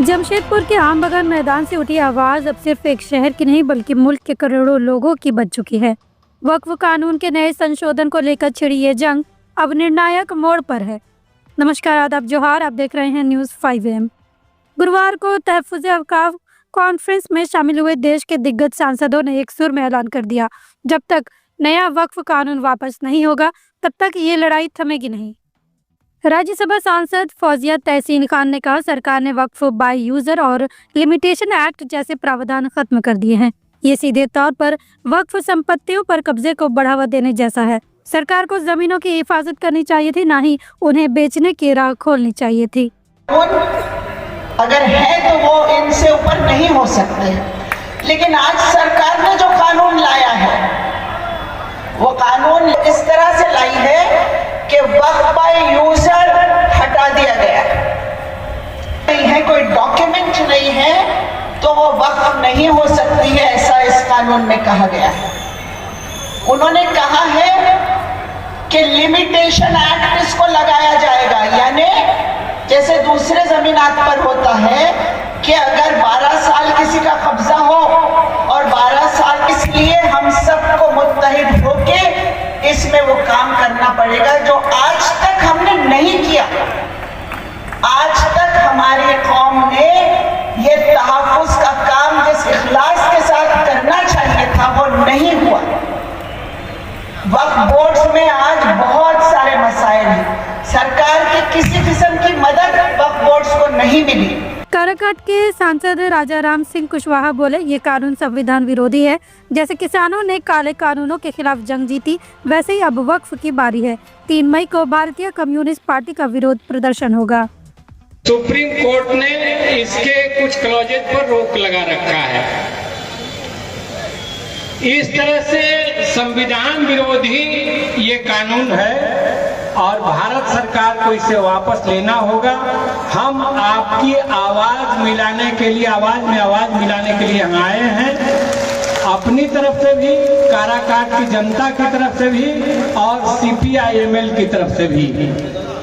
जमशेदपुर के आमबगन मैदान से उठी आवाज अब सिर्फ एक शहर की नहीं बल्कि मुल्क के करोड़ों लोगों की बज चुकी है। वक्फ कानून के नए संशोधन को लेकर छिड़ी ये जंग अब निर्णायक मोड़ पर है। नमस्कार, आदाब, जोहार। आप देख रहे हैं न्यूज़ 5 AM। गुरुवार को तहफ़्फ़ुज़ औक़ाफ़ कॉन्फ्रेंस में शामिल हुए देश के दिग्गज सांसदों ने एक सुर में ऐलान कर दिया, जब तक नया वक्फ कानून वापस नहीं होगा तब तक ये लड़ाई थमेगी नहीं। राज्यसभा सांसद फौजिया तहसीन खान ने कहा, सरकार ने वक्फ बाय यूजर और लिमिटेशन एक्ट जैसे प्रावधान खत्म कर दिए हैं। ये सीधे तौर पर वक्फ संपत्तियों पर कब्जे को बढ़ावा देने जैसा है। सरकार को जमीनों की हिफाजत करनी चाहिए थी, ना ही उन्हें बेचने की राह खोलनी चाहिए थी। अगर है तो वो इनसे ऊपर नहीं हो सकते, लेकिन आज सरकार ने जो कानून लाया है वो कानून इस तरह से लाई है कि वक्फ बाय यूजर हटा दिया गया नहीं है, कोई डॉक्यूमेंट नहीं है तो वो वक्फ नहीं हो सकती है, ऐसा इस कानून में कहा गया है। उन्होंने कहा है कि लिमिटेशन एक्ट इसको लगाया जाएगा, यानी जैसे दूसरे जमीनात पर होता है कि अगर 12 साल किसी का कब्जा हो और 12 साल इसलिए हम सबको मुत्तहिद होके इसमें वो काम करना पड़ेगा, जो आज तक हमने नहीं किया। आज तक हमारी कौम ने ये तहफ़्फ़ुज़ का काम जिस इखलास के साथ करना चाहिए था वो नहीं हुआ। वक्फ बोर्ड्स में आज बहुत सारे मसाइल हैं, सरकार की किसी किस्म की मदद वक्फ बोर्ड्स को नहीं मिली। काराकाट के सांसद राजा राम सिंह कुशवाहा बोले, ये कानून संविधान विरोधी है। जैसे किसानों ने काले कानूनों के खिलाफ जंग जीती, वैसे ही अब वक्फ की बारी है। 3 मई को भारतीय कम्युनिस्ट पार्टी का विरोध प्रदर्शन होगा। सुप्रीम कोर्ट ने इसके कुछ क्लॉजेज पर रोक लगा रखा है। इस तरह से संविधान विरोधी ये कानून है और भारत सरकार को इसे वापस लेना होगा। हम आपकी आवाज मिलाने के लिए, आवाज में आवाज मिलाने के लिए हम आए हैं, अपनी तरफ से भी, काराकाट की जनता की तरफ से भी और CPI-ML की तरफ से भी।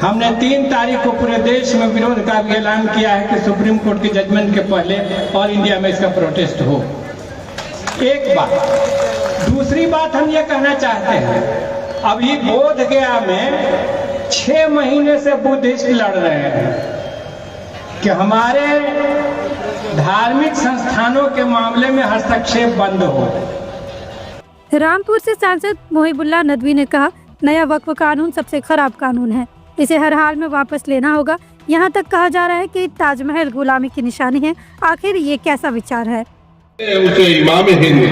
हमने 3 तारीख को पूरे देश में विरोध का भी ऐलान किया है कि सुप्रीम कोर्ट की जजमेंट के पहले और इंडिया में इसका प्रोटेस्ट हो। एक बात। दूसरी बात हम ये कहना चाहते हैं, अभी बोधगया में 6 महीने से बुद्धिस्ट लड़ रहे हैं कि हमारे धार्मिक संस्थानों के मामले में हस्तक्षेप बंद हो। रामपुर से सांसद मोहिबुल्लाह नदवी ने कहा, नया वक्फ कानून सबसे खराब कानून है, इसे हर हाल में वापस लेना होगा। यहाँ तक कहा जा रहा है कि ताजमहल गुलामी की निशानी है। आखिर ये कैसा विचार है? उसे इमाम हिंद,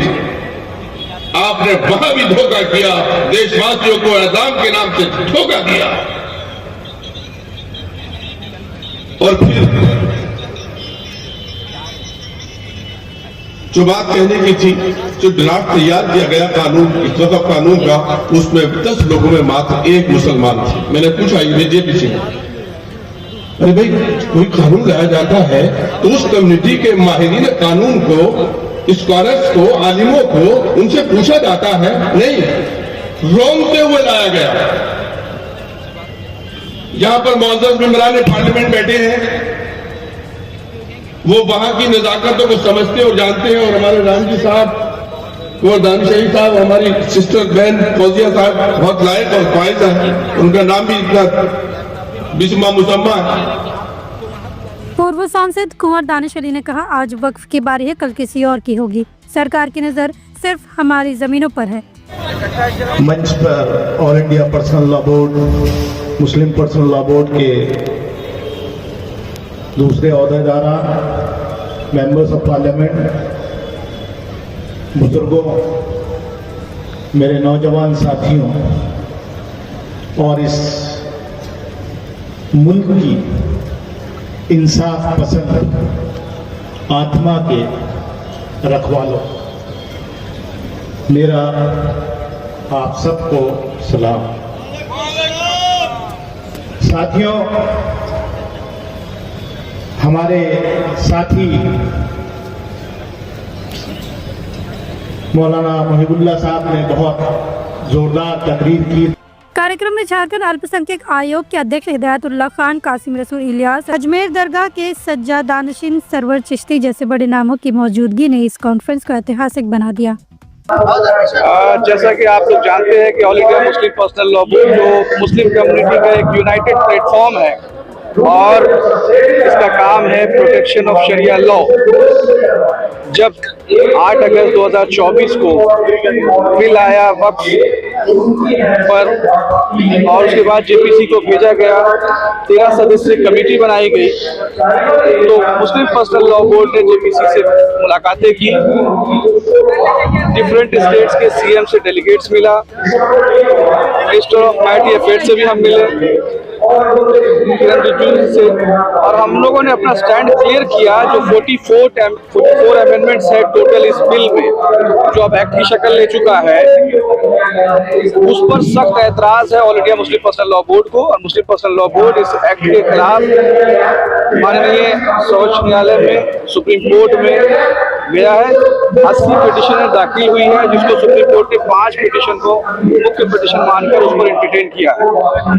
आपने वहां भी धोखा किया, देशवासियों को एजाम के नाम से धोखा दिया। और फिर जो बात कहने की थी, जो ड्राफ्ट तैयार किया गया कानून, इस वक्त कानून का, उसमें 10 लोगों में मात्र 1 मुसलमान थे। मैंने पूछा इमीडिएटली से, अरे भाई कोई कानून लाया जाता है तो उस कम्युनिटी के माहिरीन कानून को, स्कॉलर्स को, आलिमों को उनसे पूछा जाता है। नहीं, रोंगते हुए लाया गया। यहां पर मौजूद मेंबरान पार्लियामेंट बैठे हैं, वो वहां की नजाकतों को समझते और जानते हैं। और हमारे राम जी साहब, वो दानिश साहब, हमारी सिस्टर बहन फौजिया साहब बहुत लायक और फायद है, उनका नाम भी इतना बिस्मा मुसम्मा है। पूर्व सांसद कुंवर दानिश अली ने कहा, आज वक्फ की बारी है, कल किसी और की होगी। सरकार की नजर सिर्फ हमारी जमीनों पर है। मंच पर all India personal law board, Muslim personal law board के दूसरे ओहदेदार, मेंबर्स ऑफ पार्लियामेंट, बुजुर्गों, मेरे नौजवान साथियों और इस मुल्क की इंसाफ पसंद आत्मा के रखवालों, मेरा आप सबको सलाम। साथियों, हमारे साथी मौलाना मोहिबुल्लाह साहब ने बहुत जोरदार तकरीर की। कार्यक्रम में झारखंड अल्पसंख्यक आयोग के अध्यक्ष हिदायतुल्लाह खान, कासिम रसूल इलियास, अजमेर दरगाह के सज्जादानशीन सरवर चिश्ती जैसे बड़े नामों की मौजूदगी ने इस कॉन्फ्रेंस को ऐतिहासिक बना दिया। जैसा कि आप लोग जानते हैं कि all India Muslim personal law board जो मुस्लिम कम्युनिटी का एक यूनाइटेड प्लेटफॉर्म है और इसका काम है प्रोटेक्शन ऑफ शरिया लॉ। जब 8 अगस्त 2024 को बिल आया वक्फ पर और उसके बाद जेपीसी को भेजा गया, 13 सदस्यीय कमेटी बनाई गई, तो मुस्लिम पर्सनल लॉ बोर्ड ने जेपीसी से मुलाकातें की, डिफरेंट स्टेट्स के सीएम से डेलीगेट्स मिला, मिनिस्टर ऑफ माइनॉरिटी अफेयर्स से भी हम मिले से, और हम लोगों ने अपना स्टैंड क्लियर किया। जो 44 अमेंडमेंट्स है टोटल इस बिल में, जो अब एक्ट की शक्ल ले चुका है, उस पर सख्त ऐतराज है all India Muslim personal law board को। और मुस्लिम पर्सनल लॉ बोर्ड इस एक्ट के खिलाफ माननीय सर्वोच्च न्यायालय में, सुप्रीम कोर्ट में गया है। 80 पिटिशनें दाखिल हुई है, जिसको सुप्रीम कोर्ट ने 5 पिटिशन को मुख्य पिटिशन मानकर उस पर एंटरटेन किया है,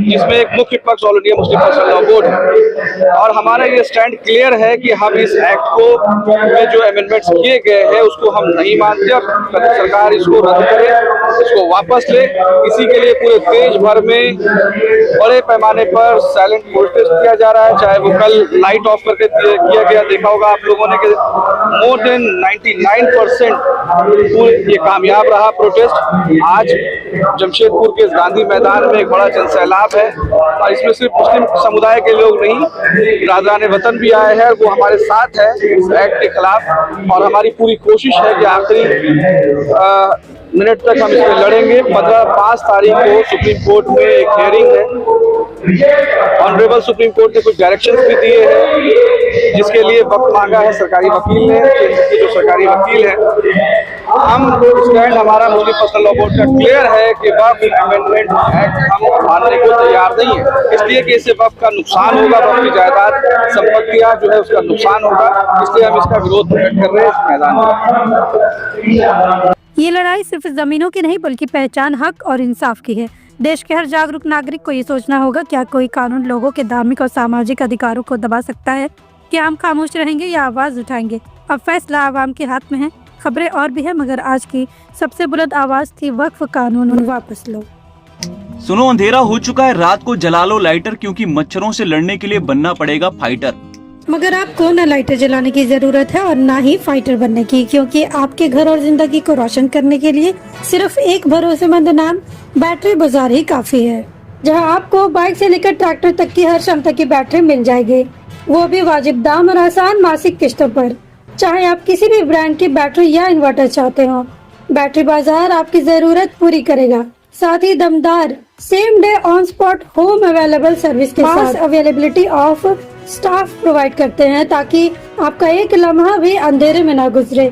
जिसमें एक मुख्य पक्ष all India Muslim personal law board है। और हमारा ये स्टैंड क्लियर है कि हम इस एक्ट को में जो अमेंडमेंट्स किए गए हैं उसको हम नहीं मानते। और सरकार इसको रद्द करे, इसको वापस ले। इसी के लिए पूरे देश भर में बड़े पैमाने पर साइलेंट प्रोटेस्ट किया जा रहा है, चाहे वो कल लाइट ऑफ करके किया गया, देखा होगा आप लोगों ने कि मोर देन 99% ये कामयाब रहा प्रोटेस्ट। आज जमशेदपुर के गांधी मैदान में एक बड़ा जनसैलाब है और इसमें सिर्फ मुस्लिम समुदाय के लोग नहीं, राजाने वतन भी आए हैं, वो हमारे साथ है इस एक्ट के खिलाफ। और हमारी पूरी कोशिश है कि आखिरी मिनट तक हम इसमें लड़ेंगे। 5 तारीख को सुप्रीम कोर्ट में एक हियरिंग है। ऑनरेबल सुप्रीम कोर्ट ने कुछ डायरेक्शंस भी दिए हैं, जिसके लिए वक्त मांगा है सरकारी वकील ने, केंद्र के जो सरकारी वकील है। हम स्टैंड हमारा मुस्लिम पर्सनल लॉ बोर्ड का क्लियर है कि वक्फ अमेंडमेंट एक्ट हम मानने को तैयार नहीं है, इसलिए कि इससे वक्फ का नुकसान होगा, वक्फ की जायदाद संपत्तियां जो है उसका नुकसान होगा, इसलिए हम इसका विरोध प्रकट कर रहे हैं इस मैदान में। ये लड़ाई सिर्फ जमीनों की नहीं बल्कि पहचान, हक और इंसाफ की है। देश के हर जागरूक नागरिक को ये सोचना होगा, क्या कोई कानून लोगों के धार्मिक और सामाजिक अधिकारों को दबा सकता है? क्या हम खामोश रहेंगे या आवाज उठाएंगे? अब फैसला आवाम के हाथ में है। खबरें और भी है, मगर आज की सबसे बुलंद आवाज थी वक्फ कानून वापस लो। सुनो, अंधेरा हो चुका है, रात को जला लो लाइटर, क्योंकि मच्छरों से लड़ने के लिए बनना पड़ेगा फाइटर। मगर आपको न लाइटर जलाने की जरूरत है और ना ही फाइटर बनने की, क्योंकि आपके घर और जिंदगी को रोशन करने के लिए सिर्फ एक भरोसेमंद नाम बैटरी बाजार ही काफी है, जहां आपको बाइक से लेकर ट्रैक्टर तक की हर क्षमता की बैटरी मिल जाएगी, वो भी वाजिब दाम और आसान मासिक किस्तों पर। चाहे आप किसी भी ब्रांड की बैटरी या इन्वर्टर चाहते हो, बैटरी बाजार आपकी जरूरत पूरी करेगा। साथ ही दमदार same day on spot home available service के साथ अवेलेबिलिटी ऑफ स्टाफ प्रोवाइड करते हैं, ताकि आपका एक लम्हा भी अंधेरे में ना गुजरे।